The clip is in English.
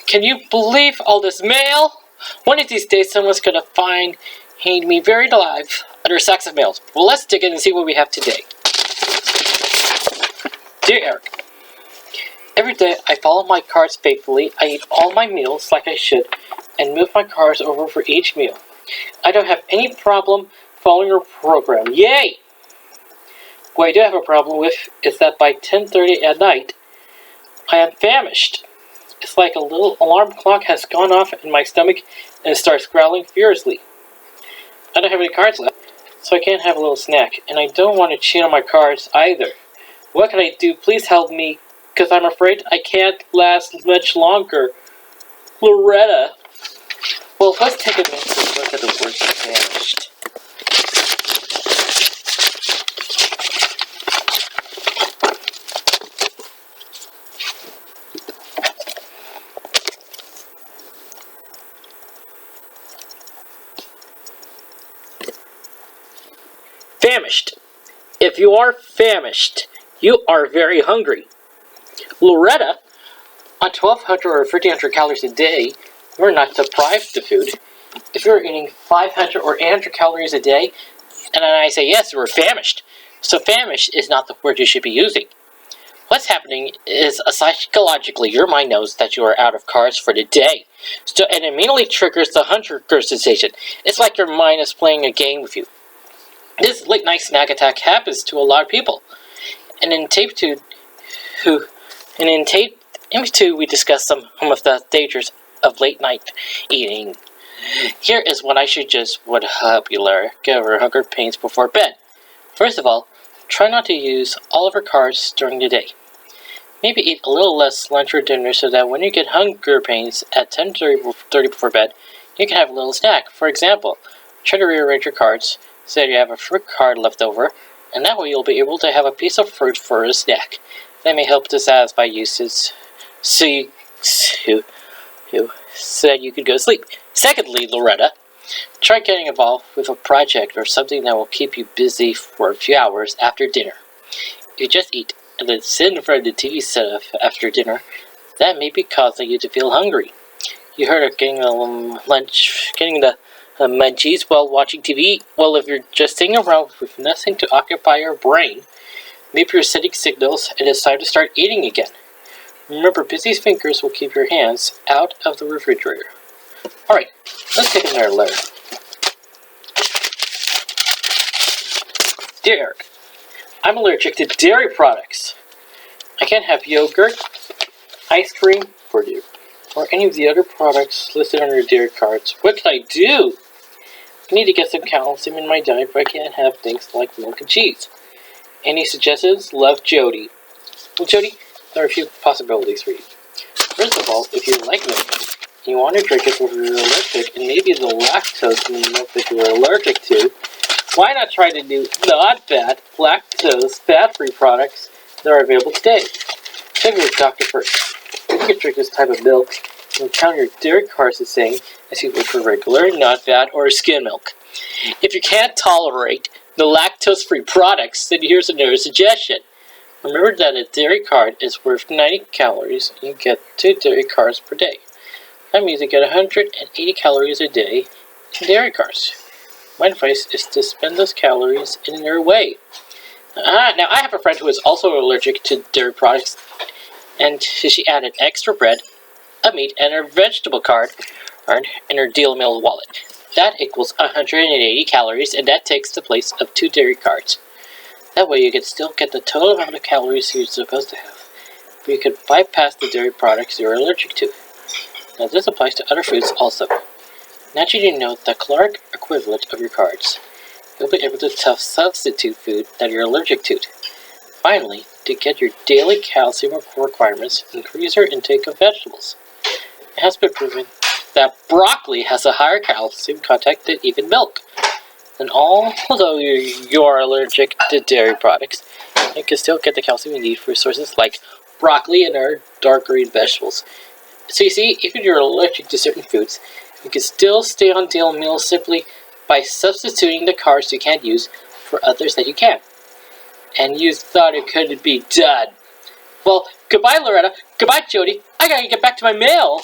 Can you believe all this mail? One of these days someone's gonna find me buried alive under sacks of mail. Well, let's dig in and see what we have today. Dear Eric, every day I follow my cards faithfully, I eat all my meals like I should, and move my cards over for each meal. I don't have any problem following your program. Yay! What I do have a problem with is that by 10:30 at night, I am famished. It's like a little alarm clock has gone off in my stomach and it starts growling furiously. I don't have any cards left, so I can't have a little snack, and I don't want to cheat on my cards either. What can I do? Please help me, because I'm afraid I can't last much longer. Loretta. Well, let's take a minute to look at the word famished. Famished. If you are famished, you are very hungry. Loretta, on 1,200 or 1,500 calories a day, we're not deprived of food. If you're eating 500 or 800 calories a day, and then I say yes, we're famished. So famished is not the word you should be using. What's happening is psychologically your mind knows that you are out of carbs for the day. So it immediately triggers the hunger sensation. It's like your mind is playing a game with you. This late night snack attack happens to a lot of people. And in tape 2, we discussed some of the dangers of late night eating. Here is what I would help you get over hunger pains before bed. First of all, try not to use all of your carbs during the day. Maybe eat a little less lunch or dinner so that when you get hunger pains at 10:30 before bed, you can have a little snack. For example, try to rearrange your cards so that you have a fruit card left over, and that way you'll be able to have a piece of fruit for a snack. That may help to satisfy you so that you could go to sleep. Secondly, Loretta, try getting involved with a project or something that will keep you busy for a few hours after dinner. If you just eat and then sit in front of the TV set after dinner, that may be causing you to feel hungry. You heard of getting the munchies while watching TV? Well, if you're just sitting around with nothing to occupy your brain, maybe you're sending signals and it's time to start eating again. Remember, busy fingers will keep your hands out of the refrigerator. Alright, let's take another letter. Dear Eric, I'm allergic to dairy products. I can't have yogurt, ice cream, or any of the other products listed on your dairy cards. What can I do? I need to get some calcium in my diet, but I can't have things like milk and cheese. Any suggestions? Love, Jody. Well, Jody, there are a few possibilities for you. First of all, if you like milk, and you want to drink it before you're allergic, and maybe the lactose in the milk that you're allergic to, why not try the new not-fat, lactose, fat-free products that are available today? Check with your doctor first. If you can drink this type of milk, you can count your dairy cards the same as you would for regular, not-fat, or skim milk. If you can't tolerate the lactose-free products, then here's another suggestion. Remember that a dairy card is worth 90 calories, and you get 2 dairy cards per day. That means you get 180 calories a day in dairy cards. My advice is to spend those calories in another way. Now, I have a friend who is also allergic to dairy products, and she added extra bread, a meat, and her vegetable card in her deal meal wallet. That equals 180 calories, and that takes the place of 2 dairy cards. That way you can still get the total amount of calories you're supposed to have, but you can bypass the dairy products you're allergic to. Now this applies to other foods also. Now that you know the caloric equivalent of your cards, you'll be able to substitute food that you're allergic to. Finally, to get your daily calcium requirements, increase your intake of vegetables. It has been proven that broccoli has a higher calcium content than even milk. And although you are allergic to dairy products, you can still get the calcium you need from sources like broccoli and other dark green vegetables. So you see, even if you're allergic to certain foods, you can still stay on daily meals simply by substituting the carbs you can't use for others that you can. And you thought it couldn't be done. Well, goodbye, Loretta. Goodbye, Jody. I gotta get back to my mail.